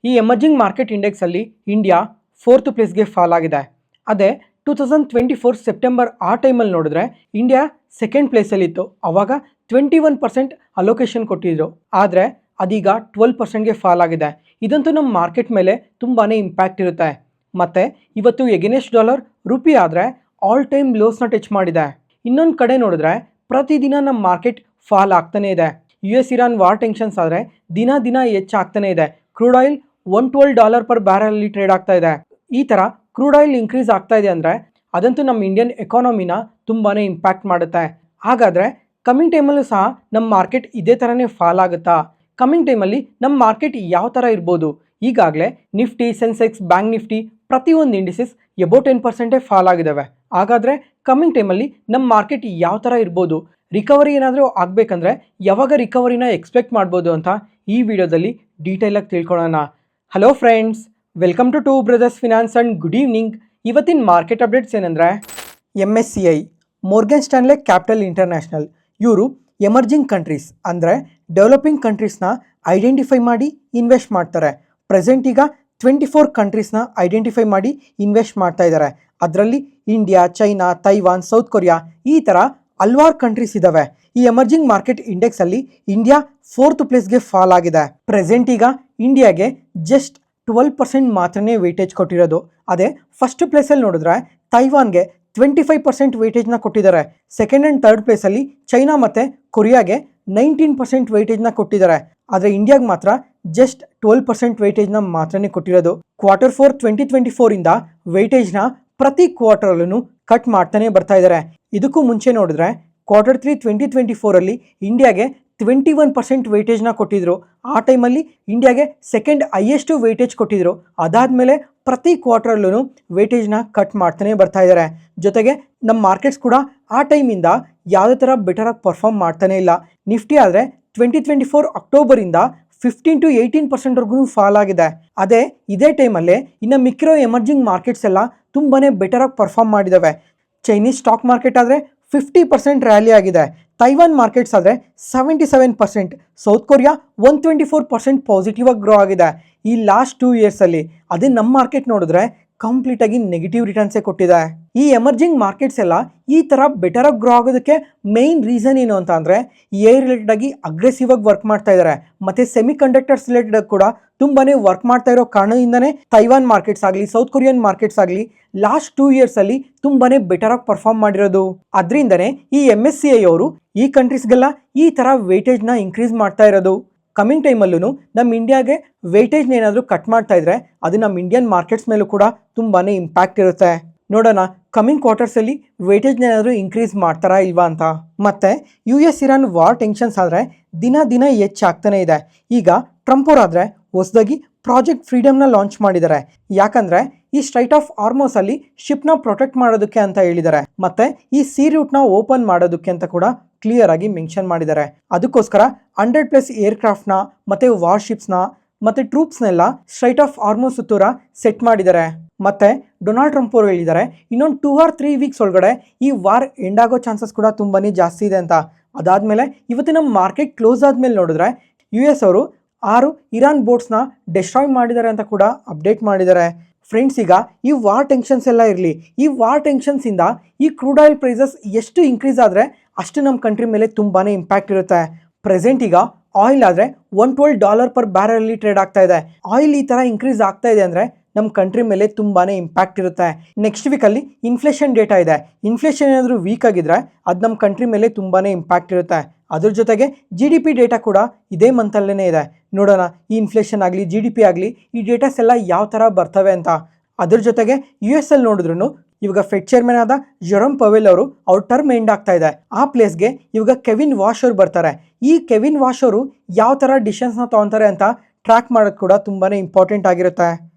ಈ emerging market ಇಂಡೆಕ್ಸಲ್ಲಿ India 4th ಪ್ಲೇಸ್ಗೆ fall ಆಗಿದೆ. ಅದೇ 2024 ಸೆಪ್ಟೆಂಬರ್ ಆ ಟೈಮಲ್ಲಿ ನೋಡಿದ್ರೆ ಇಂಡಿಯಾ 2nd ಪ್ಲೇಸಲ್ಲಿತ್ತು. ಆವಾಗ 21% ಅಲೋಕೇಶನ್ ಕೊಟ್ಟಿದ್ರು. ಆದರೆ ಅದೀಗ 12%ಗೆ ಫಾಲ್ ಆಗಿದೆ. ಇದಂತೂ ನಮ್ಮ ಮಾರ್ಕೆಟ್ ಮೇಲೆ ತುಂಬಾ ಇಂಪ್ಯಾಕ್ಟ್ ಇರುತ್ತೆ. ಮತ್ತು ಇವತ್ತು ಎಗೇನೆಸ್ಟ್ ಡಾಲರ್ ರುಪಿ ಆದರೆ ಆಲ್ ಟೈಮ್ ಲೋಸ್ನ ಟಚ್ ಮಾಡಿದೆ. ಇನ್ನೊಂದು ಕಡೆ ನೋಡಿದ್ರೆ ಪ್ರತಿದಿನ ನಮ್ಮ ಮಾರ್ಕೆಟ್ ಫಾಲ್ ಆಗ್ತಾನೇ ಇದೆ. US ಇರಾನ್ ವಾರ್ ಟೆನ್ಷನ್ಸ್ ಆದರೆ ದಿನ ಹೆಚ್ಚಾಗ್ತಾನೆ ಇದೆ. ಕ್ರೂಡ್ ಆಯಿಲ್ $112 per ಬ್ಯಾರಲಲ್ಲಿ ಟ್ರೇಡ್ ಆಗ್ತಾ ಇದೆ. ಈ ಥರ ಕ್ರೂಡ್ ಆಯಿಲ್ ಇನ್ಕ್ರೀಸ್ ಆಗ್ತಾ ಇದೆ ಅಂದರೆ ಅದಂತೂ ನಮ್ಮ ಇಂಡಿಯನ್ ಎಕಾನಮಿನ ತುಂಬಾ ಇಂಪ್ಯಾಕ್ಟ್ ಮಾಡುತ್ತೆ. ಹಾಗಾದರೆ ಕಮಿಂಗ್ ಟೈಮಲ್ಲೂ ಸಹ ನಮ್ಮ ಮಾರ್ಕೆಟ್ ಇದೇ ಥರನೇ ಫಾಲ್ ಆಗುತ್ತಾ? ಕಮಿಂಗ್ ಟೈಮಲ್ಲಿ ನಮ್ಮ ಮಾರ್ಕೆಟ್ ಯಾವ ಥರ ಇರ್ಬೋದು? ಈಗಾಗಲೇ ನಿಫ್ಟಿ, ಸೆನ್ಸೆಕ್ಸ್, ಬ್ಯಾಂಕ್ ನಿಫ್ಟಿ ಪ್ರತಿಯೊಂದು ಇಂಡಿಸಸ್ ಎಬೌಟ್ 10% ಫಾಲ್ ಆಗಿದ್ದಾವೆ. ಹಾಗಾದರೆ ಕಮಿಂಗ್ ಟೈಮಲ್ಲಿ ನಮ್ಮ ಮಾರ್ಕೆಟ್ ಯಾವ ಥರ ಇರ್ಬೋದು? ರಿಕವರಿ ಏನಾದರೂ ಆಗಬೇಕಂದ್ರೆ ಯಾವಾಗ ರಿಕವರಿನ ಎಕ್ಸ್ಪೆಕ್ಟ್ ಮಾಡ್ಬೋದು ಅಂತ ಈ ವಿಡಿಯೋದಲ್ಲಿ ಡೀಟೇಲಾಗಿ ತಿಳ್ಕೊಳ್ಳೋಣ. Hello friends, welcome to two brothers finance and good evening. ಇವತ್ತಿನ ಮಾರ್ಕೆಟ್ ಅಪ್ಡೇಟ್ಸ್ ಏನಂದರೆ MSCI Morgan Stanley capital international ಇವರು ಎಮರ್ಜಿಂಗ್ ಕಂಟ್ರೀಸ್ ಅಂದರೆ ಡೆವಲಪಿಂಗ್ ಕಂಟ್ರೀಸ್ನ ಐಡೆಂಟಿಫೈ ಮಾಡಿ ಇನ್ವೆಸ್ಟ್ ಮಾಡ್ತಾರೆ. ಪ್ರೆಸೆಂಟ್ ಈಗ 24 ಕಂಟ್ರೀಸ್ನ ಐಡೆಂಟಿಫೈ ಮಾಡಿ ಇನ್ವೆಸ್ಟ್ ಮಾಡ್ತಾ ಇದ್ದಾರೆ. ಅದರಲ್ಲಿ India, China, Taiwan, South Korea ಈ ಥರ ಹಲವಾರು ಕಂಟ್ರೀಸ್ ಇದ್ದಾವೆ. ಈ ಎಮರ್ಜಿಂಗ್ ಮಾರ್ಕೆಟ್ ಇಂಡೆಕ್ಸಲ್ಲಿ ಇಂಡಿಯಾ 4th ಪ್ಲೇಸ್ಗೆ ಫಾಲ್ ಆಗಿದೆ. ಪ್ರೆಸೆಂಟ್ ಈಗ ಇಂಡಿಯಾಗೆ ಜಸ್ಟ್ 12% ಮಾತ್ರನೇ ವೇಟೇಜ್ ಕೊಟ್ಟಿರೋದು. ಅದೇ ಫಸ್ಟ್ ಪ್ಲೇಸಲ್ಲಿ ನೋಡಿದ್ರೆ ತೈವಾನ್ಗೆ 25% ವೇಟೇಜ್ನ ಕೊಟ್ಟಿದ್ದಾರೆ. ಸೆಕೆಂಡ್ ಆ್ಯಂಡ್ ಥರ್ಡ್ ಪ್ಲೇಸಲ್ಲಿ ಚೈನಾ ಮತ್ತು ಕೊರಿಯಾಗೆ 19% ವೇಟೇಜ್ನ ಕೊಟ್ಟಿದ್ದಾರೆ. ಆದರೆ ಇಂಡಿಯಾಗೆ ಮಾತ್ರ ಜಸ್ಟ್ 12% ವೇಟೇಜ್ನ ಮಾತ್ರನೇ ಕೊಟ್ಟಿರೋದು. Q4 2024 ವೇಟೇಜ್ನ ಪ್ರತಿ ಕ್ವಾರ್ಟರಲ್ಲೂ ಕಟ್ ಮಾಡ್ತಾನೆ ಬರ್ತಾ ಇದ್ದಾರೆ. ಇದಕ್ಕೂ ಮುಂಚೆ ನೋಡಿದ್ರೆ Q3 2024 ಇಂಡಿಯಾಗೆ 21% ವೇಟೇಜ್ನ ಕೊಟ್ಟಿದ್ರು. ಆ ಟೈಮಲ್ಲಿ ಇಂಡಿಯಾಗೆ ಸೆಕೆಂಡ್ ಹೈಯೆಸ್ಟ್ ವೇಟೇಜ್ ಕೊಟ್ಟಿದ್ರು. ಅದಾದಮೇಲೆ ಪ್ರತಿ ಕ್ವಾರ್ಟರಲ್ಲೂ ವೇಟೇಜ್ನ ಕಟ್ ಮಾಡ್ತಾನೆ ಬರ್ತಾ ಇದ್ದಾರೆ. ಜೊತೆಗೆ ನಮ್ಮ ಮಾರ್ಕೆಟ್ಸ್ ಕೂಡ ಆ ಟೈಮಿಂದ ಯಾವುದೇ ಥರ ಬೆಟರಾಗಿ ಪರ್ಫಾರ್ಮ್ ಮಾಡ್ತಾನೆ ಇಲ್ಲ. ನಿಫ್ಟಿ ಆದರೆ 2024 ಅಕ್ಟೋಬರಿಂದ 15 to 18%ವರೆಗೂ ಫಾಲ್ ಆಗಿದೆ. ಅದೇ ಇದೇ ಟೈಮಲ್ಲೇ ಇನ್ನು ಮಿಕ್ಕಿರೋ ಎಮರ್ಜಿಂಗ್ ಮಾರ್ಕೆಟ್ಸ್ ಎಲ್ಲ ತುಂಬಾ ಬೆಟರಾಗಿ ಪರ್ಫಾರ್ಮ್ ಮಾಡಿದ್ದಾವೆ. ಚೈನೀಸ್ ಸ್ಟಾಕ್ ಮಾರ್ಕೆಟ್ ಆದರೆ 50% ರ್ಯಾಲಿ ಆಗಿದೆ. ತೈವಾನ್ ಮಾರ್ಕೆಟ್ಸ್ ಆದರೆ 77%, ಸೌತ್ ಕೊರಿಯಾ 124% ಪಾಸಿಟಿವ್ ಆಗಿ ಗ್ರೋ ಆಗಿದೆ ಈ ಲಾಸ್ಟ್ 2 ಇಯರ್ಸಲ್ಲಿ. ಅದೇ ನಮ್ಮ ಮಾರ್ಕೆಟ್ ನೋಡಿದ್ರೆ ಕಂಪ್ಲೀಟಾಗಿ ನೆಗೆಟಿವ್ ರಿಟರ್ನ್ಸೇ ಕೊಟ್ಟಿದೆ. ಈ ಎಮರ್ಜಿಂಗ್ ಮಾರ್ಕೆಟ್ಸ್ ಎಲ್ಲ ಈ ಥರ ಬೆಟರಾಗಿ ಗ್ರೋ ಆಗೋದಕ್ಕೆ ಮೇಯ್ನ್ ರೀಸನ್ ಏನು ಅಂತ ಅಂದರೆ ರಿಲೇಟೆಡ್ ಆಗಿ ಅಗ್ರೆಸಿವ್ ಆಗಿ ವರ್ಕ್ ಮಾಡ್ತಾ ಇದ್ದಾರೆ. ಮತ್ತು ಸೆಮಿ ಕಂಡಕ್ಟರ್ಸ್ ರಿಲೇಟೆಡ್ ಕೂಡ ತುಂಬಾ ವರ್ಕ್ ಮಾಡ್ತಾ ಇರೋ ಕಾರಣದಿಂದನೇ ತೈವಾನ್ ಮಾರ್ಕೆಟ್ಸ್ ಆಗಲಿ, ಸೌತ್ ಕೊರಿಯನ್ ಮಾರ್ಕೆಟ್ಸ್ ಆಗಲಿ ಲಾಸ್ಟ್ 2 ಇಯರ್ಸಲ್ಲಿ ತುಂಬಾ ಬೆಟರಾಗಿ ಪರ್ಫಾರ್ಮ್ ಮಾಡಿರೋದು. ಅದರಿಂದನೇ ಈ MSCI ಅವರು ಈ ಕಂಟ್ರೀಸ್ಗೆಲ್ಲ ಈ ಥರ ವೇಟೇಜ್ನ ಇನ್ಕ್ರೀಸ್ ಮಾಡ್ತಾ ಇರೋದು. ಕಮಿಂಗ್ ಟೈಮಲ್ಲೂ ನಮ್ಮ ಇಂಡಿಯಾಗೆ ವೇಟೇಜ್ನ ಏನಾದರೂ ಕಟ್ ಮಾಡ್ತಾ ಇದ್ರೆ ಅದು ನಮ್ಮ ಇಂಡಿಯನ್ ಮಾರ್ಕೆಟ್ಸ್ ಮೇಲೂ ಕೂಡ ತುಂಬಾ ಇಂಪ್ಯಾಕ್ಟ್ ಇರುತ್ತೆ. ನೋಡೋಣ ಕಮಿಂಗ್ ಕ್ವಾರ್ಟರ್ಸಲ್ಲಿ ವೇಟೇಜ್ನ ಏನಾದರೂ ಇನ್ಕ್ರೀಸ್ ಮಾಡ್ತಾರಾ ಇಲ್ವಾ ಅಂತ. ಮತ್ತು US ಇರಾನ್ ವಾರ್ ಟೆನ್ಷನ್ಸ್ ಆದರೆ ದಿನ ಹೆಚ್ಚಾಗ್ತಾನೆ ಇದೆ. ಈಗ ಟ್ರಂಪ್ ಅವರಾದರೆ ಹೊಸದಾಗಿ ಪ್ರಾಜೆಕ್ಟ್ ಫ್ರೀಡಮ್ನ ಲಾಂಚ್ ಮಾಡಿದ್ದಾರೆ. ಯಾಕಂದರೆ ಈ ಸ್ಟ್ರೈಟ್ ಆಫ್ ಹಾರ್ಮೋಸಲ್ಲಿ ಶಿಪ್ನ ಪ್ರೊಟೆಕ್ಟ್ ಮಾಡೋದಕ್ಕೆ ಅಂತ ಹೇಳಿದ್ದಾರೆ. ಮತ್ತು ಈ ಸಿ ರೂಟ್ನ ಓಪನ್ ಮಾಡೋದಕ್ಕೆ ಅಂತ ಕೂಡ ಕ್ಲಿಯರ್ ಆಗಿ ಮೆನ್ಷನ್ ಮಾಡಿದ್ದಾರೆ. ಅದಕ್ಕೋಸ್ಕರ 100+ ಏರ್ಕ್ರಾಫ್ಟ್ನ ಮತ್ತು ವಾರ್ಶಿಪ್ಸ್ನ ಮತ್ತು ಟ್ರೂಪ್ಸ್ನೆಲ್ಲ ಸ್ಟ್ರೈಟ್ ಆಫ್ ಹಾರ್ಮೋಸ್ ಸುತ್ತೂರ ಸೆಟ್ ಮಾಡಿದ್ದಾರೆ. ಮತ್ತು ಡೊನಾಲ್ಡ್ ಟ್ರಂಪ್ ಅವರು ಹೇಳಿದ್ದಾರೆ ಇನ್ನೊಂದು 2 or 3 ವೀಕ್ಸ್ ಒಳಗಡೆ ಈ ವಾರ್ ಎಂಡ್ ಆಗೋ ಚಾನ್ಸಸ್ ಕೂಡ ತುಂಬಾ ಜಾಸ್ತಿ ಇದೆ ಅಂತ. ಅದಾದಮೇಲೆ ಇವತ್ತು ನಮ್ಮ ಮಾರ್ಕೆಟ್ ಕ್ಲೋಸ್ ಆದಮೇಲೆ ನೋಡಿದ್ರೆ US ಅವರು 6 ಇರಾನ್ ಬೋಟ್ಸ್ನ ಡೆಸ್ಟ್ರಾಯ್ ಮಾಡಿದ್ದಾರೆ ಅಂತ ಕೂಡ ಅಪ್ಡೇಟ್ ಮಾಡಿದ್ದಾರೆ. ಫ್ರೆಂಡ್ಸ್, ಈಗ ಈ ವಾರ್ ಟೆನ್ಷನ್ಸ್ ಎಲ್ಲ ಇರಲಿ, ಈ ವಾರ್ ಟೆನ್ಷನ್ಸಿಂದ ಈ ಕ್ರೂಡ್ ಆಯಿಲ್ ಪ್ರೈಸಸ್ ಎಷ್ಟು ಇನ್ಕ್ರೀಸ್ ಆದರೆ ಅಷ್ಟು ನಮ್ಮ ಕಂಟ್ರಿ ಮೇಲೆ ತುಂಬಾ ಇಂಪ್ಯಾಕ್ಟ್ ಇರುತ್ತೆ. ಪ್ರೆಸೆಂಟ್ ಈಗ ಆಯಿಲ್ ಆದರೆ $112 per ಬ್ಯಾರಲಲ್ಲಿ ಟ್ರೇಡ್ ಆಗ್ತಾ ಇದೆ. ಆಯಿಲ್ ಈ ಥರ ಇನ್ಕ್ರೀಸ್ ಆಗ್ತಾ ಇದೆ ಅಂದರೆ ನಮ್ಮ ಕಂಟ್ರಿ ಮೇಲೆ ತುಂಬಾ ಇಂಪ್ಯಾಕ್ಟ್ ಇರುತ್ತೆ. ನೆಕ್ಸ್ಟ್ ವೀಕಲ್ಲಿ ಇನ್ಫ್ಲೇಷನ್ ಡೇಟಾ ಇದೆ. ಇನ್ಫ್ಲೇಷನ್ ಏನಾದರೂ ವೀಕ್ ಆಗಿದ್ರೆ ಅದು ನಮ್ಮ ಕಂಟ್ರಿ ಮೇಲೆ ತುಂಬಾ ಇಂಪ್ಯಾಕ್ಟ್ ಇರುತ್ತೆ. ಅದ್ರ ಜೊತೆಗೆ GDP ಡೇಟಾ ಕೂಡ ಇದೇ ಮಂತಲ್ಲೇ ಇದೆ. ನೋಡೋಣ ಈ ಇನ್ಫ್ಲೇಷನ್ ಆಗಲಿ, GDP ಆಗಲಿ ಈ ಡೇಟಾಸ್ ಎಲ್ಲ ಯಾವ ಥರ ಬರ್ತವೆ ಅಂತ. ಅದ್ರ ಜೊತೆಗೆ US ಅಲ್ಲಿ ನೋಡಿದ್ರು ಇವಾಗ ಫೆಡ್ ಚೇರ್ಮನ್ ಆದ ಜೆರೋಮ್ ಪವೆಲ್ ಅವರು ಅವ್ರ ಟರ್ಮ್ ಎಂಡ್ ಆಗ್ತಾ ಇದೆ. ಆ ಪ್ಲೇಸ್ಗೆ ಇವಾಗ ಕೆವಿನ್ ವಾಶ್ ಅವರು ಬರ್ತಾರೆ. ಈ ಕೆವಿನ್ ವಾಶ್ ಅವರು ಯಾವ ಥರ ಡಿಸಿಷನ್ಸ್ನ ತೊಗೊತಾರೆ ಅಂತ ಟ್ರ್ಯಾಕ್ ಮಾಡೋದು ಕೂಡ ತುಂಬಾ ಇಂಪಾರ್ಟೆಂಟ್ ಆಗಿರುತ್ತೆ.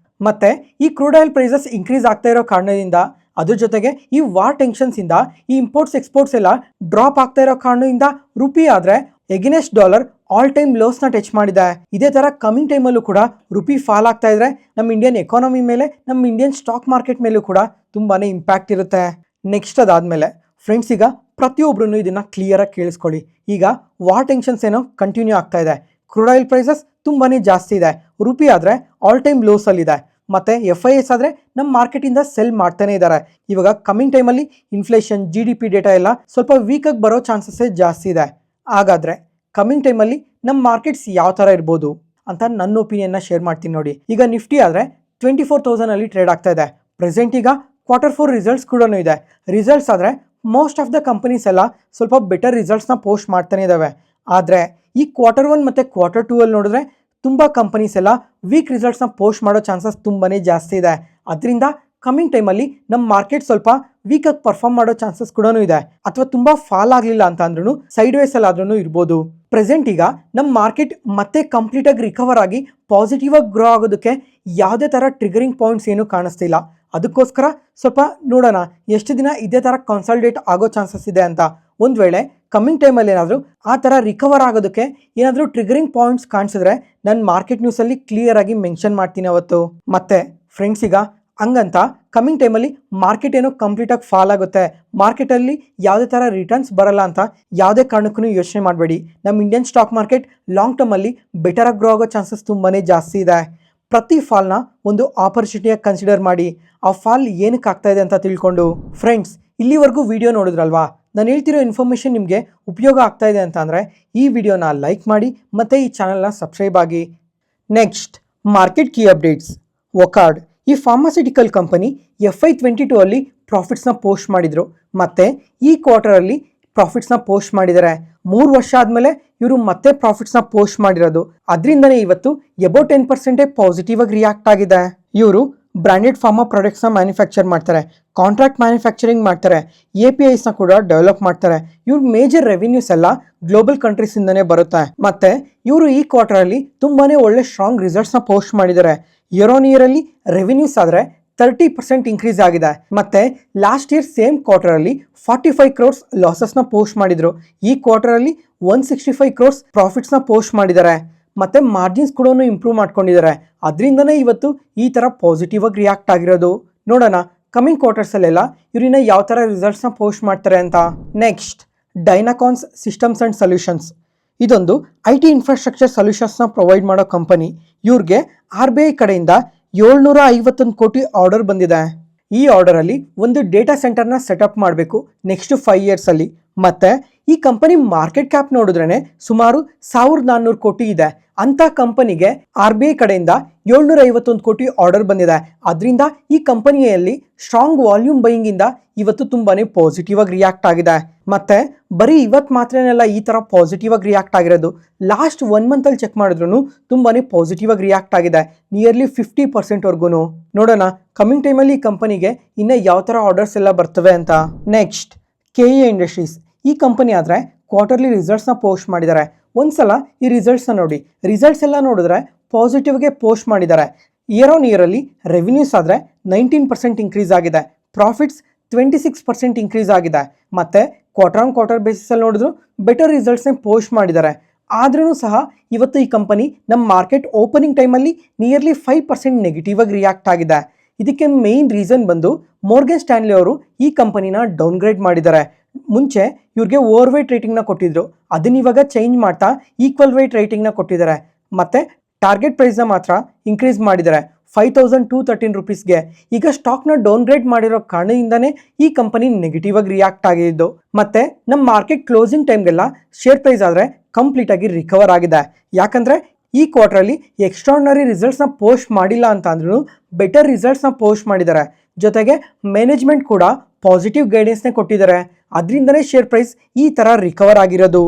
ಮತ್ತು ಈ ಕ್ರೂಡ್ ಆಯಿಲ್ ಪ್ರೈಸಸ್ ಇನ್ಕ್ರೀಸ್ ಆಗ್ತಾ ಇರೋ ಕಾರಣದಿಂದ, ಅದ್ರ ಜೊತೆಗೆ ಈ ವಾರ್ ಟೆನ್ಷನ್ಸಿಂದ ಈ ಇಂಪೋರ್ಟ್ಸ್ ಎಕ್ಸ್ಪೋರ್ಟ್ಸ್ ಎಲ್ಲ ಡ್ರಾಪ್ ಆಗ್ತಾ ಇರೋ ಕಾರಣದಿಂದ ರುಪಿ ಆದರೆ ಎಗೇನೆಸ್ಟ್ ಡಾಲರ್ ಆಲ್ ಟೈಮ್ ಲೋಸ್ನ ಟಚ್ ಮಾಡಿದೆ. ಇದೇ ಥರ ಕಮಿಂಗ್ ಟೈಮಲ್ಲೂ ಕೂಡ ರುಪಿ ಫಾಲ್ ಆಗ್ತಾ ಇದ್ರೆ ನಮ್ಮ ಇಂಡಿಯನ್ ಎಕಾನಮಿ ಮೇಲೆ, ನಮ್ಮ ಇಂಡಿಯನ್ ಸ್ಟಾಕ್ ಮಾರ್ಕೆಟ್ ಮೇಲೂ ಕೂಡ ತುಂಬಾ ಇಂಪ್ಯಾಕ್ಟ್ ಇರುತ್ತೆ. ನೆಕ್ಸ್ಟ್ ಅದಾದಮೇಲೆ ಫ್ರೆಂಡ್ಸ್, ಈಗ ಪ್ರತಿಯೊಬ್ಬರೂ ಇದನ್ನು ಕ್ಲಿಯರಾಗಿ ಕೇಳಿಸ್ಕೊಳ್ಳಿ. ಈಗ ವಾರ್ ಟೆನ್ಷನ್ಸ್ ಏನೋ ಕಂಟಿನ್ಯೂ ಆಗ್ತಾ ಇದೆ. ಕ್ರೂಡ್ ಆಯಿಲ್ ಪ್ರೈಸಸ್ ತುಂಬಾ ಜಾಸ್ತಿ ಇದೆ. ರುಪಿ ಆದರೆ ಆಲ್ ಟೈಮ್ ಲೋಸಲ್ಲಿದೆ. ಮತ್ತು FIS ಆದರೆ ನಮ್ಮ ಮಾರ್ಕೆಟಿಂದ ಸೆಲ್ ಮಾಡ್ತಾನೆ ಇದ್ದಾರೆ. ಇವಾಗ ಕಮ್ಮಿಂಗ್ ಟೈಮಲ್ಲಿ ಇನ್ಫ್ಲೇಷನ್ GDP ಡೇಟಾ ಎಲ್ಲ ಸ್ವಲ್ಪ ವೀಕಾಗಿ ಬರೋ ಚಾನ್ಸಸ್ಸೇ ಜಾಸ್ತಿ ಇದೆ. ಹಾಗಾದರೆ ಕಮ್ಮಿಂಗ್ ಟೈಮಲ್ಲಿ ನಮ್ಮ ಮಾರ್ಕೆಟ್ಸ್ ಯಾವ ಥರ ಇರ್ಬೋದು ಅಂತ ನನ್ನ ಒಪಿನಿಯನ್ನ ಶೇರ್ ಮಾಡ್ತೀನಿ ನೋಡಿ. ಈಗ ನಿಫ್ಟಿ ಆದರೆ 24,000 ಟ್ರೇಡ್ ಆಗ್ತಾ ಇದೆ. ಪ್ರೆಸೆಂಟ್ ಈಗ Q4 ರಿಸಲ್ಟ್ಸ್ ಕೂಡ ಇದೆ. ರಿಸಲ್ಟ್ಸ್ ಆದರೆ ಮೋಸ್ಟ್ ಆಫ್ ದ ಕಂಪನೀಸ್ ಎಲ್ಲ ಸ್ವಲ್ಪ ಬೆಟರ್ ರಿಸಲ್ಟ್ಸ್ನ ಪೋಸ್ಟ್ ಮಾಡ್ತಾನೆ ಇದ್ದಾವೆ. ಆದರೆ ಈ Q1 ಮತ್ತು Q2 ಅಲ್ಲಿ ನೋಡಿದ್ರೆ ತುಂಬ ಕಂಪನೀಸ್ ಎಲ್ಲ ವೀಕ್ ರಿಸಲ್ಟ್ಸ್ನ ಪೋಸ್ಟ್ ಮಾಡೋ ಚಾನ್ಸಸ್ ತುಂಬಾ ಜಾಸ್ತಿ ಇದೆ. ಅದರಿಂದ ಕಮ್ಮಿಂಗ್ ಟೈಮಲ್ಲಿ ನಮ್ಮ ಮಾರ್ಕೆಟ್ ಸ್ವಲ್ಪ ವೀಕಾಗಿ ಪರ್ಫಾರ್ಮ್ ಮಾಡೋ ಚಾನ್ಸಸ್ ಕೂಡ ಇದೆ. ಅಥವಾ ತುಂಬ ಫಾಲ್ ಆಗಲಿಲ್ಲ ಅಂತ ಅಂದ್ರೂ ಸೈಡ್ ವೇಸ್ ಅಲ್ಲಾದ್ರೂ ಇರ್ಬೋದು. ಪ್ರೆಸೆಂಟ್ ಈಗ ನಮ್ಮ ಮಾರ್ಕೆಟ್ ಮತ್ತೆ ಕಂಪ್ಲೀಟಾಗಿ ರಿಕವರ್ ಆಗಿ ಪಾಸಿಟಿವ್ ಆಗಿ ಗ್ರೋ ಆಗೋದಕ್ಕೆ ಯಾವುದೇ ಥರ ಟ್ರಿಗರಿಂಗ್ ಪಾಯಿಂಟ್ಸ್ ಏನೂ ಕಾಣಿಸ್ತಿಲ್ಲ. ಅದಕ್ಕೋಸ್ಕರ ಸ್ವಲ್ಪ ನೋಡೋಣ ಎಷ್ಟು ದಿನ ಇದೇ ಥರ ಕನ್ಸಾಲ್ಡೇಟ್ ಆಗೋ ಚಾನ್ಸಸ್ ಇದೆ ಅಂತ. ಒಂದು ವೇಳೆ ಕಮ್ಮಿಂಗ್ ಟೈಮಲ್ಲಿ ಏನಾದರೂ ಆ ಥರ ರಿಕವರ್ ಆಗೋದಕ್ಕೆ ಏನಾದರೂ ಟ್ರಿಗರಿಂಗ್ ಪಾಯಿಂಟ್ಸ್ ಕಾಣಿಸಿದ್ರೆ ನಾನು ಮಾರ್ಕೆಟ್ ನ್ಯೂಸಲ್ಲಿ ಕ್ಲಿಯರ್ ಆಗಿ ಮೆನ್ಷನ್ ಮಾಡ್ತೀನಿ ಅವತ್ತು. ಮತ್ತೆ ಫ್ರೆಂಡ್ಸ್, ಈಗ ಹಂಗಂತ ಕಮ್ಮಿಂಗ್ ಟೈಮಲ್ಲಿ ಮಾರ್ಕೆಟ್ ಏನೋ ಕಂಪ್ಲೀಟಾಗಿ ಫಾಲ್ ಆಗುತ್ತೆ, ಮಾರ್ಕೆಟಲ್ಲಿ ಯಾವುದೇ ಥರ ರಿಟರ್ನ್ಸ್ ಬರಲ್ಲ ಅಂತ ಯಾವುದೇ ಕಾರಣಕ್ಕೂ ಯೋಚನೆ ಮಾಡಬೇಡಿ. ನಮ್ಮ ಇಂಡಿಯನ್ ಸ್ಟಾಕ್ ಮಾರ್ಕೆಟ್ ಲಾಂಗ್ ಟರ್ಮಲ್ಲಿ ಬೆಟರಾಗಿ ಗ್ರೋ ಆಗೋ ಚಾನ್ಸಸ್ ತುಂಬಾ ಜಾಸ್ತಿ ಇದೆ. ಪ್ರತಿ ಫಾಲ್ನ ಒಂದು ಆಪರ್ಚುನಿಟಿಯಾಗಿ ಕನ್ಸಿಡರ್ ಮಾಡಿ ಆ ಫಾಲ್ ಏನಕ್ಕೆ ಆಗ್ತಾ ಇದೆ ಅಂತ ತಿಳ್ಕೊಂಡು. ಫ್ರೆಂಡ್ಸ್, ಇಲ್ಲಿವರೆಗೂ ವಿಡಿಯೋ ನೋಡಿದ್ರಲ್ವಾ? ನಾನು ಹೇಳ್ತಿರೋ ಇನ್ಫಾರ್ಮೇಷನ್ ನಿಮಗೆ ಉಪಯೋಗ ಆಗ್ತಾ ಇದೆ ಅಂತ ಅಂದರೆ ಈ ವಿಡಿಯೋನ ಲೈಕ್ ಮಾಡಿ ಮತ್ತು ಈ ಚಾನಲ್ನ ಸಬ್ಸ್ಕ್ರೈಬ್ ಆಗಿ. Next, market key updates. Wockhardt ಈ ಫಾರ್ಮಾಸ್ಯೂಟಿಕಲ್ ಕಂಪನಿ FY22 ಅಲ್ಲಿ ಪ್ರಾಫಿಟ್ಸ್ನ ಪೋಸ್ಟ್ ಮಾಡಿದರು ಮತ್ತು ಈ ಕ್ವಾರ್ಟರಲ್ಲಿ ಪ್ರಾಫಿಟ್ಸ್ನ ಪೋಸ್ಟ್ ಮಾಡಿದ್ದಾರೆ. 3 ವರ್ಷ ಆದಮೇಲೆ ಇವರು ಮತ್ತೆ ಪ್ರಾಫಿಟ್ಸ್ನ ಪೋಸ್ಟ್ ಮಾಡಿರೋದು. ಅದರಿಂದನೇ ಇವತ್ತು ಅಬೌಟ್ 10% ಪಾಸಿಟಿವ್ ಆಗಿ ರಿಯಾಕ್ಟ್ ಆಗಿದೆ. ಇವರು ಬ್ರ್ಯಾಂಡೆಡ್ ಫಾರ್ಮಾ ಪ್ರಾಡಕ್ಟ್ಸ್ನ ಮ್ಯಾನುಫ್ಯಾಕ್ಚರ್ ಮಾಡ್ತಾರೆ, ಕಾಂಟ್ರಾಕ್ಟ್ ಮ್ಯಾನುಫ್ಯಾಕ್ಚರಿಂಗ್ ಮಾಡ್ತಾರೆ, APIಸ್ನ ಕೂಡ ಡೆವಲಪ್ ಮಾಡ್ತಾರೆ. ಇವ್ರ ಮೇಜರ್ ರೆವಿನ್ಯೂಸ್ ಎಲ್ಲ ಗ್ಲೋಬಲ್ ಕಂಟ್ರೀಸಿಂದನೇ ಬರುತ್ತೆ. ಮತ್ತು ಇವರು ಈ ಕ್ವಾರ್ಟರಲ್ಲಿ ತುಂಬಾ ಒಳ್ಳೆ ಸ್ಟ್ರಾಂಗ್ ರಿಸಲ್ಟ್ಸ್ನ ಪೋಸ್ಟ್ ಮಾಡಿದ್ದಾರೆ. ಇಯರ್ ಆನ್ ಇಯರಲ್ಲಿ ರೆವಿನ್ಯೂಸ್ ಆದರೆ 30% ಇನ್ಕ್ರೀಸ್ ಆಗಿದೆ. ಮತ್ತು ಲಾಸ್ಟ್ ಇಯರ್ ಸೇಮ್ ಕ್ವಾರ್ಟರಲ್ಲಿ 45 crores ಲಾಸಸ್ನ ಪೋಸ್ಟ್ ಮಾಡಿದರು. ಈ ಕ್ವಾರ್ಟರಲ್ಲಿ 165 crores ಪ್ರಾಫಿಟ್ಸ್ನ ಪೋಸ್ಟ್ ಮಾಡಿದ್ದಾರೆ. ಮತ್ತು ಮಾರ್ಜಿನ್ಸ್ ಕೂಡ ಇಂಪ್ರೂವ್ ಮಾಡ್ಕೊಂಡಿದ್ದಾರೆ. ಅದರಿಂದನೇ ಇವತ್ತು ಈ ಥರ ಪಾಸಿಟಿವ್ ಆಗಿ ರಿಯಾಕ್ಟ್ ಆಗಿರೋದು. ನೋಡೋಣ ಕಮಿಂಗ್ ಕ್ವಾರ್ಟರ್ಸಲ್ಲೆಲ್ಲ ಇವರಿನ ಯಾವ ಥರ ರಿಸಲ್ಟ್ಸ್ನ ಪೋಸ್ಟ್ ಮಾಡ್ತಾರೆ ಅಂತ. Next, Dynacons systems and solutions. ಇದೊಂದು IT ಇನ್ಫ್ರಾಸ್ಟ್ರಕ್ಚರ್ ಸೊಲ್ಯೂಷನ್ಸ್ನ ಪ್ರೊವೈಡ್ ಮಾಡೋ ಕಂಪನಿ. ಇವ್ರಿಗೆ RBI ಕಡೆಯಿಂದ 751 ಕೋಟಿ ಆರ್ಡರ್ ಬಂದಿದೆ. ಈ ಆರ್ಡರಲ್ಲಿ ಒಂದು ಡೇಟಾ ಸೆಂಟರ್ನ ಸೆಟಪ್ ಮಾಡಬೇಕು ನೆಕ್ಸ್ಟ್ 5 yearsಲ್ಲಿ. ಮತ್ತು ಈ ಕಂಪನಿ ಮಾರ್ಕೆಟ್ ಕ್ಯಾಪ್ ನೋಡಿದ್ರೇ ಸುಮಾರು 1400 ಕೋಟಿ ಇದೆ. ಅಂಥ ಕಂಪನಿಗೆ RBI ಕಡೆಯಿಂದ 751 ಕೋಟಿ ಆರ್ಡರ್ ಬಂದಿದೆ. ಅದರಿಂದ ಈ ಕಂಪನಿಯಲ್ಲಿ ಸ್ಟ್ರಾಂಗ್ ವಾಲ್ಯೂಮ್ ಬೈಯಿಂಗಿಂದ ಇವತ್ತು ತುಂಬಾ ಪಾಸಿಟಿವ್ ಆಗಿ ರಿಯಾಕ್ಟ್ ಆಗಿದೆ. ಮತ್ತು ಬರೀ ಇವತ್ತು ಮಾತ್ರನೆಲ್ಲ ಈ ಥರ ಪಾಸಿಟಿವ್ ಆಗಿ ರಿಯಾಕ್ಟ್ ಆಗಿರೋದು. ಲಾಸ್ಟ್ 1 ಮಂತಲ್ಲಿ ಚೆಕ್ ಮಾಡಿದ್ರು ತುಂಬಾ ಪಾಸಿಟಿವ್ ಆಗಿ ರಿಯಾಕ್ಟ್ ಆಗಿದೆ, ನಿಯರ್ಲಿ 50%ವರ್ಗೂ. ನೋಡೋಣ ಕಮಿಂಗ್ ಟೈಮಲ್ಲಿ ಈ ಕಂಪನಿಗೆ ಇನ್ನೂ ಯಾವ ಥರ ಆರ್ಡರ್ಸ್ ಎಲ್ಲ ಬರ್ತವೆ ಅಂತ. Next, KE industries. ಈ ಕಂಪನಿ ಆದರೆ ಕ್ವಾರ್ಟರ್ಲಿ ರಿಸಲ್ಟ್ಸ್ನ ಪೋಸ್ಟ್ ಮಾಡಿದ್ದಾರೆ. ಒಂದ್ಸಲ ಈ ರಿಸಲ್ಟ್ಸ್ನ ನೋಡಿ. ರಿಸಲ್ಟ್ಸ್ ಎಲ್ಲ ನೋಡಿದ್ರೆ ಪಾಸಿಟಿವ್ಗೆ ಪೋಸ್ಟ್ ಮಾಡಿದ್ದಾರೆ. ಇಯರ್ ಆನ್ ಇಯರಲ್ಲಿ ರೆವಿನ್ಯೂಸ್ ಆದರೆ 19% ಇನ್ಕ್ರೀಸ್ ಆಗಿದೆ, ಪ್ರಾಫಿಟ್ಸ್ 26% ಇನ್ಕ್ರೀಸ್ ಆಗಿದೆ. ಮತ್ತು ಕ್ವಾರ್ಟರ್ ಆನ್ ಕ್ವಾರ್ಟರ್ ಬೇಸಿಸಲ್ಲಿ ನೋಡಿದ್ರು ಬೆಟರ್ ರಿಸಲ್ಟ್ಸ್ನೇ ಪೋಸ್ಟ್ ಮಾಡಿದ್ದಾರೆ. ಆದ್ರೂ ಸಹ ಇವತ್ತು ಈ ಕಂಪನಿ ನಮ್ಮ ಮಾರ್ಕೆಟ್ ಓಪನಿಂಗ್ ಟೈಮಲ್ಲಿ ನಿಯರ್ಲಿ 5% ನೆಗೆಟಿವ್ ಆಗಿ ರಿಯಾಕ್ಟ್ ಆಗಿದೆ. ಇದಕ್ಕೆ ಮೇಯ್ನ್ ರೀಸನ್ ಬಂದು ಮೋರ್ಗನ್ ಸ್ಟ್ಯಾನ್ಲಿ ಅವರು ಈ ಕಂಪನಿನ ಡೌನ್ಗ್ರೇಡ್ ಮಾಡಿದ್ದಾರೆ. ಮುಂಚೆ ಇವ್ರಿಗೆ ಓವರ್ ವೇಟ್ ರೇಟಿಂಗ್ನ ಕೊಟ್ಟಿದ್ರು, ಅದನ್ನ ಇವಾಗ ಚೇಂಜ್ ಮಾಡ್ತಾ ಈಕ್ವಲ್ ವೇಟ್ ರೇಟಿಂಗ್ನ ಕೊಟ್ಟಿದ್ದಾರೆ. ಮತ್ತು ಟಾರ್ಗೆಟ್ ಪ್ರೈಸ್ನ ಮಾತ್ರ ಇನ್ಕ್ರೀಸ್ ಮಾಡಿದ್ದಾರೆ 5213 rupeesಗೆ. ಈಗ ಸ್ಟಾಕ್ನ ಡೌನ್ಗ್ರೇಡ್ ಮಾಡಿರೋ ಕಾರಣದಿಂದನೇ ಈ ಕಂಪನಿ ನೆಗೆಟಿವ್ ಆಗಿ ರಿಯಾಕ್ಟ್ ಆಗಿದ್ದು. ಮತ್ತು ನಮ್ಮ ಮಾರ್ಕೆಟ್ ಕ್ಲೋಸಿಂಗ್ ಟೈಮ್ಗೆಲ್ಲ ಶೇರ್ ಪ್ರೈಸ್ ಆದರೆ ಕಂಪ್ಲೀಟಾಗಿ ರಿಕವರ್ ಆಗಿದೆ. ಯಾಕಂದರೆ ಈ ಕ್ವಾರ್ಟರಲ್ಲಿ ಎಕ್ಸ್ಟ್ರಾರ್ಡಿನರಿ ರಿಸಲ್ಟ್ಸ್ನ ಪೋಸ್ಟ್ ಮಾಡಿಲ್ಲ ಅಂತ ಅಂದ್ರೂ ಬೆಟರ್ ರಿಸಲ್ಟ್ಸ್ನ ಪೋಸ್ಟ್ ಮಾಡಿದ್ದಾರೆ. ಜೊತೆಗೆ ಮ್ಯಾನೇಜ್ಮೆಂಟ್ ಕೂಡ ಪಾಸಿಟಿವ್ ಗೈಡೆನ್ಸ್ನೇ ಕೊಟ್ಟಿದ್ದಾರೆ. ಅದರಿಂದನೇ ಶೇರ್ ಪ್ರೈಸ್ ಈ ಥರ ರಿಕವರ್ ಆಗಿರೋದು.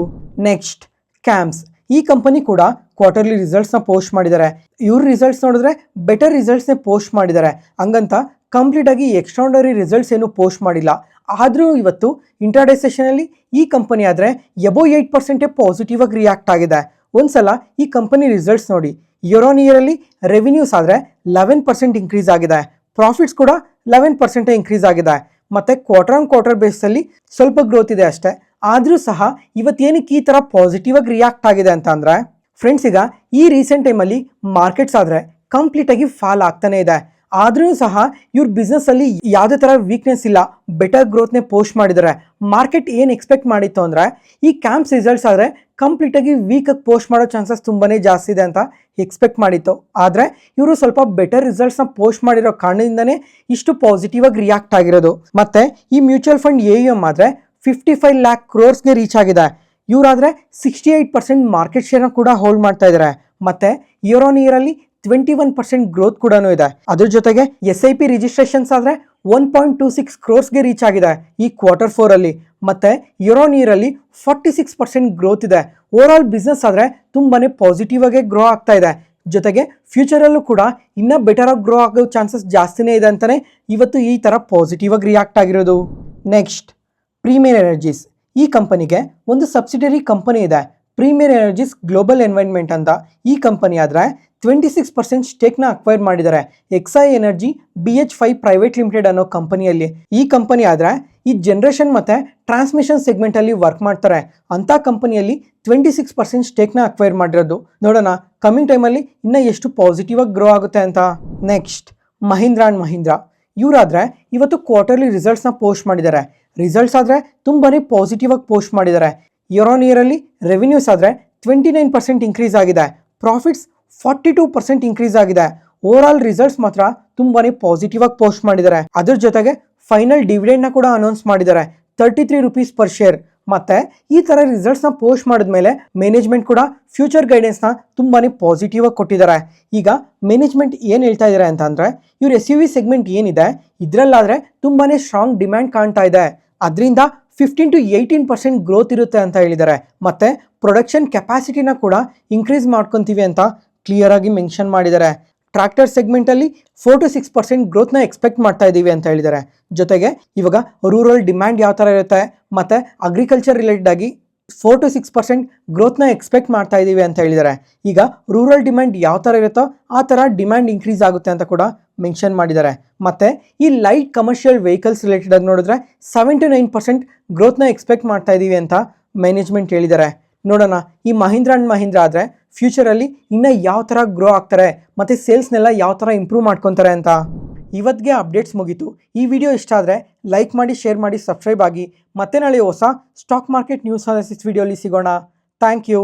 ನೆಕ್ಸ್ಟ್, ಕ್ಯಾಮ್ಸ್. ಈ ಕಂಪನಿ ಕೂಡ ಕ್ವಾರ್ಟರ್ಲಿ ರಿಸಲ್ಟ್ಸ್ನ ಪೋಸ್ಟ್ ಮಾಡಿದ್ದಾರೆ. ಇವ್ರ ರಿಸಲ್ಟ್ಸ್ ನೋಡಿದ್ರೆ ಬೆಟರ್ ರಿಸಲ್ಟ್ಸ್ನೇ ಪೋಸ್ಟ್ ಮಾಡಿದ್ದಾರೆ. ಹಂಗಂತ ಕಂಪ್ಲೀಟಾಗಿ ಎಕ್ಸ್ಟ್ರಾರ್ಡಿನರಿ ರಿಸಲ್ಟ್ಸ್ ಏನು ಪೋಸ್ಟ್ ಮಾಡಿಲ್ಲ. ಆದರೂ ಇವತ್ತು ಇಂಟ್ರಾಡೇ ಸೆಷನಲ್ಲಿ ಈ ಕಂಪನಿ ಆದರೆ ಅಬೌವ್ 8% ಪಾಸಿಟಿವ್ ಆಗಿ ರಿಯಾಕ್ಟ್ ಆಗಿದೆ. ಒಂದ್ಸಲ ಈ ಕಂಪನಿ ರಿಸಲ್ಟ್ಸ್ ನೋಡಿ. ಇಯರ್ ಆನ್ ಇಯರಲ್ಲಿ ರೆವಿನ್ಯೂಸ್ ಆದರೆ 11% ಇನ್ಕ್ರೀಸ್ ಆಗಿದೆ, ಪ್ರಾಫಿಟ್ಸ್ ಕೂಡ 11% ಇನ್ಕ್ರೀಸ್ ಆಗಿದೆ. ಮತ್ತು ಕ್ವಾರ್ಟರ್ ಆನ್ ಕ್ವಾರ್ಟರ್ ಬೇಸಲ್ಲಿ ಸ್ವಲ್ಪ ಗ್ರೋತ್ ಇದೆ ಅಷ್ಟೇ. ಆದರೂ ಸಹ ಇವತ್ತೇನಕ್ಕೆ ಈ ಥರ ಪಾಸಿಟಿವ್ ಆಗಿ ರಿಯಾಕ್ಟ್ ಆಗಿದೆ ಅಂತ ಅಂದರೆ, ಫ್ರೆಂಡ್ಸ್, ಈಗ ಈ ರೀಸೆಂಟ್ ಟೈಮಲ್ಲಿ ಮಾರ್ಕೆಟ್ಸ್ ಆದರೆ ಕಂಪ್ಲೀಟಾಗಿ ಫಾಲ್ ಆಗ್ತಾನೆ ಇದೆ. ಆದ್ರೂ ಸಹ ಇವ್ರ ಬಿಸ್ನೆಸ್ ಅಲ್ಲಿ ಯಾವುದೇ ತರ ವೀಕ್ನೆಸ್ ಇಲ್ಲ, ಬೆಟರ್ ಗ್ರೋತ್ನೇ ಪೋಸ್ಟ್ ಮಾಡಿದ್ದಾರೆ. ಮಾರ್ಕೆಟ್ ಏನು ಎಕ್ಸ್ಪೆಕ್ಟ್ ಮಾಡಿತ್ತು ಅಂದ್ರೆ ಈ ಕ್ಯಾಂಪ್ಸ್ ರಿಸಲ್ಟ್ಸ್ ಆದರೆ ಕಂಪ್ಲೀಟ್ ಆಗಿ ವೀಕ್ ಆಗಿ ಪೋಸ್ಟ್ ಮಾಡೋ ಚಾನ್ಸಸ್ ತುಂಬಾನೇ ಜಾಸ್ತಿ ಇದೆ ಅಂತ ಎಕ್ಸ್ಪೆಕ್ಟ್ ಮಾಡಿತ್ತು. ಆದರೆ ಇವರು ಸ್ವಲ್ಪ ಬೆಟರ್ ರಿಸಲ್ಟ್ಸ್ನ ಪೋಸ್ಟ್ ಮಾಡಿರೋ ಕಾರಣದಿಂದನೇ ಇಷ್ಟು ಪಾಸಿಟಿವ್ ಆಗಿ ರಿಯಾಕ್ಟ್ ಆಗಿರೋದು. ಮತ್ತೆ ಈ ಮ್ಯೂಚುವಲ್ ಫಂಡ್ AUM ಆದರೆ 55 lakh crores ರೀಚ್ ಆಗಿದೆ. ಇವರಾದ್ರೆ 68% ಮಾರ್ಕೆಟ್ ಶೇರ್ನ ಕೂಡ ಹೋಲ್ಡ್ ಮಾಡ್ತಾ ಇದ್ದಾರೆ. ಮತ್ತೆ ಇಯರ್ ಆನ್ ಇಯರ್ ಅಲ್ಲಿ 21% ಗ್ರೋತ್ ಕೂಡ ಇದೆ. ಅದ್ರ ಜೊತೆಗೆ SIP ರಿಜಿಸ್ಟ್ರೇಷನ್ಸ್ ಆದ್ರೆ 1.26 crores ರೀಚ್ ಆಗಿದೆ ಈ Q4 ಅಲ್ಲಿ. ಮತ್ತೆ ಇಯರ್ ಆನ್ ಇಯರ್ ಅಲ್ಲಿ 46% ಗ್ರೋತ್ ಇದೆ. ಓವರ್ ಆಲ್ ಬಿಸ್ನೆಸ್ ಆದ್ರೆ ತುಂಬಾನೇ ಪಾಸಿಟಿವ್ ಆಗಿ ಗ್ರೋ ಆಗ್ತಾ ಇದೆ. ಜೊತೆಗೆ ಫ್ಯೂಚರ್ ಅಲ್ಲೂ ಕೂಡ ಇನ್ನ ಬೆಟರ್ ಆಗಿ ಗ್ರೋ ಆಗೋ ಚಾನ್ಸಸ್ ಜಾಸ್ತಿನೇ ಇದೆ ಅಂತಾನೆ ಇವತ್ತು ಈ ತರ ಪಾಸಿಟಿವ್ ಆಗಿ ರಿಯಾಕ್ಟ್ ಆಗಿರೋದು. Next, premier energies. ಈ ಕಂಪನಿಗೆ ಒಂದು ಸಬ್ಸಿಡರಿ ಕಂಪನಿ ಇದೆ, ಪ್ರೀಮಿಯರ್ ಎನರ್ಜೀಸ್ ಗ್ಲೋಬಲ್ ಎನ್ವೈರ್ನ್ಮೆಂಟ್ ಅಂತ. ಈ ಕಂಪನಿ ಆದರೆ 26% ಸ್ಟೇಕ್ನ ಅಕ್ವೈರ್ ಮಾಡಿದ್ದಾರೆ ಎಕ್ಸೈ ಎನರ್ಜಿ BH5 ಪ್ರೈವೇಟ್ ಲಿಮಿಟೆಡ್ ಅನ್ನೋ ಕಂಪನಿಯಲ್ಲಿ. ಈ ಕಂಪನಿ ಆದರೆ ಈ ಜನರೇಷನ್ ಮತ್ತೆ ಟ್ರಾನ್ಸ್ಮಿಷನ್ ಸೆಗ್ಮೆಂಟ್ ಅಲ್ಲಿ ವರ್ಕ್ ಮಾಡ್ತಾರೆ ಅಂತ ಕಂಪನಿಯಲ್ಲಿ 26% ಸ್ಟೇಕ್ನ ಅಕ್ವೈರ್ ಮಾಡಿರೋದು. ನೋಡೋಣ ಕಮಿಂಗ್ ಟೈಮಲ್ಲಿ ಇನ್ನ ಎಷ್ಟು ಪಾಸಿಟಿವ್ ಆಗಿ ಗ್ರೋ ಆಗುತ್ತೆ ಅಂತ. Next, Mahindra and Mahindra. ಇವರಾದ್ರೆ ಇವತ್ತು ಕ್ವಾರ್ಟರ್ಲಿ ರಿಸಲ್ಟ್ಸ್ನ ಪೋಸ್ಟ್ ಮಾಡಿದ್ದಾರೆ. ರಿಸಲ್ಟ್ಸ್ ಆದರೆ ತುಂಬಾನೇ ಪಾಸಿಟಿವ್ ಆಗಿ ಪೋಸ್ಟ್ ಮಾಡಿದ್ದಾರೆ. ಇಯರ್ ಆನ್ ಇಯರ್ ಅಲ್ಲಿ ರೆವಿನ್ಯೂಸ್ ಆದರೆ 29% ಇನ್ಕ್ರೀಸ್ ಆಗಿದೆ, ಪ್ರಾಫಿಟ್ಸ್ 42% ಇನ್ಕ್ರೀಸ್ ಆಗಿದೆ. ಓವರ್ ಆಲ್ ರಿಸಲ್ಟ್ಸ್ ಮಾತ್ರ ತುಂಬಾನೇ ಪಾಸಿಟಿವ್ ಆಗಿ ಪೋಸ್ಟ್ ಮಾಡಿದ್ದಾರೆ. ಅದ್ರ ಜೊತೆಗೆ ಫೈನಲ್ ಡಿವಿಡೆಂಡ್ನ ಕೂಡ ಅನೌನ್ಸ್ ಮಾಡಿದ್ದಾರೆ, 33 rupees per share. ಮತ್ತೆ ಈ ತರ ರಿಸಲ್ಟ್ಸ್ನ ಪೋಸ್ಟ್ ಮಾಡಿದ್ಮೇಲೆ ಮ್ಯಾನೇಜ್ಮೆಂಟ್ ಕೂಡ ಫ್ಯೂಚರ್ ಗೈಡೆನ್ಸ್ನ ತುಂಬಾನೇ ಪಾಸಿಟಿವ್ ಆಗಿ ಕೊಟ್ಟಿದ್ದಾರೆ. ಈಗ ಮ್ಯಾನೇಜ್ಮೆಂಟ್ ಏನು ಹೇಳ್ತಾ ಇದ್ದಾರೆ ಅಂತ ಅಂದ್ರೆ ಇವ್ರ SUV ಸೆಗ್ಮೆಂಟ್ ಏನಿದೆ ಇದರಲ್ಲಾದ್ರೆ ತುಂಬಾನೇ ಸ್ಟ್ರಾಂಗ್ ಡಿಮ್ಯಾಂಡ್ ಕಾಣ್ತಾ ಇದೆ, ಅದರಿಂದ 15 to 18% ಗ್ರೋತ್ ಇರುತ್ತೆ ಅಂತ ಹೇಳಿದ್ದಾರೆ. ಮತ್ತೆ ಪ್ರೊಡಕ್ಷನ್ ಕೆಪಾಸಿಟಿನ ಕೂಡ ಇನ್ಕ್ರೀಸ್ ಮಾಡ್ಕೊತೀವಿ ಅಂತ ಕ್ಲಿಯರ್ ಆಗಿ ಮೆನ್ಷನ್ ಮಾಡಿದ್ದಾರೆ. ಟ್ರ್ಯಾಕ್ಟರ್ ಸೆಗ್ಮೆಂಟಲ್ಲಿ 4 to 6% ಗ್ರೋತ್ನ ಎಕ್ಸ್ಪೆಕ್ಟ್ ಮಾಡ್ತಾ ಇದ್ದೀವಿ ಅಂತ ಹೇಳಿದ್ದಾರೆ. ಜೊತೆಗೆ ಇವಾಗ ರೂರಲ್ ಡಿಮ್ಯಾಂಡ್ ಯಾವ ಥರ ಇರುತ್ತೆ ಮತ್ತು ಅಗ್ರಿಕಲ್ಚರ್ ರಿಲೇಟೆಡ್ ಆಗಿ 4 to 6% ಗ್ರೋತ್ನ ಎಕ್ಸ್ಪೆಕ್ಟ್ ಮಾಡ್ತಾ ಇದ್ದೀವಿ ಅಂತ ಹೇಳಿದ್ದಾರೆ. ಈಗ ರೂರಲ್ ಡಿಮ್ಯಾಂಡ್ ಯಾವ ಥರ ಇರುತ್ತೋ ಆ ಥರ ಡಿಮ್ಯಾಂಡ್ ಇನ್ಕ್ರೀಸ್ ಆಗುತ್ತೆ ಅಂತ ಕೂಡ ಮೆನ್ಷನ್ ಮಾಡಿದ್ದಾರೆ. ಮತ್ತು ಈ ಲೈಟ್ ಕಮರ್ಷಿಯಲ್ ವೆಹಿಕಲ್ಸ್ ರಿಲೇಟೆಡ್ ಆಗಿ ನೋಡಿದ್ರೆ 7 to 9% ಗ್ರೋತ್ನ ಎಕ್ಸ್ಪೆಕ್ಟ್ ಮಾಡ್ತಾ ಇದ್ದೀವಿ ಅಂತ ಮ್ಯಾನೇಜ್ಮೆಂಟ್ ಹೇಳಿದ್ದಾರೆ. ನೋಡೋಣ ಈ ಮಹೀಂದ್ರಾ ಅಂಡ್ ಮಹೀಂದ್ರಾ ಆದರೆ ಫ್ಯೂಚರಲ್ಲಿ ಇನ್ನೂ ಯಾವ ಥರ ಗ್ರೋ ಆಗ್ತಾರೆ ಮತ್ತು ಸೇಲ್ಸ್ನೆಲ್ಲ ಯಾವ ಥರ ಇಂಪ್ರೂವ್ ಮಾಡ್ಕೊತಾರೆ ಅಂತ. ಇವತ್ತಿಗೆ ಅಪ್ಡೇಟ್ಸ್ ಮುಗೀತು. ಈ ವಿಡಿಯೋ ಇಷ್ಟ ಆದರೆ ಲೈಕ್ ಮಾಡಿ, ಶೇರ್ ಮಾಡಿ, ಸಬ್ಸ್ಕ್ರೈಬ್ ಆಗಿ. ಮತ್ತೆ ನಾಳೆ ಹೊಸ ಸ್ಟಾಕ್ ಮಾರ್ಕೆಟ್ ನ್ಯೂಸ್ ಅನಾಲಿಸಿಸ್ ವಿಡಿಯೋಲಿ ಸಿಗೋಣ. Thank you.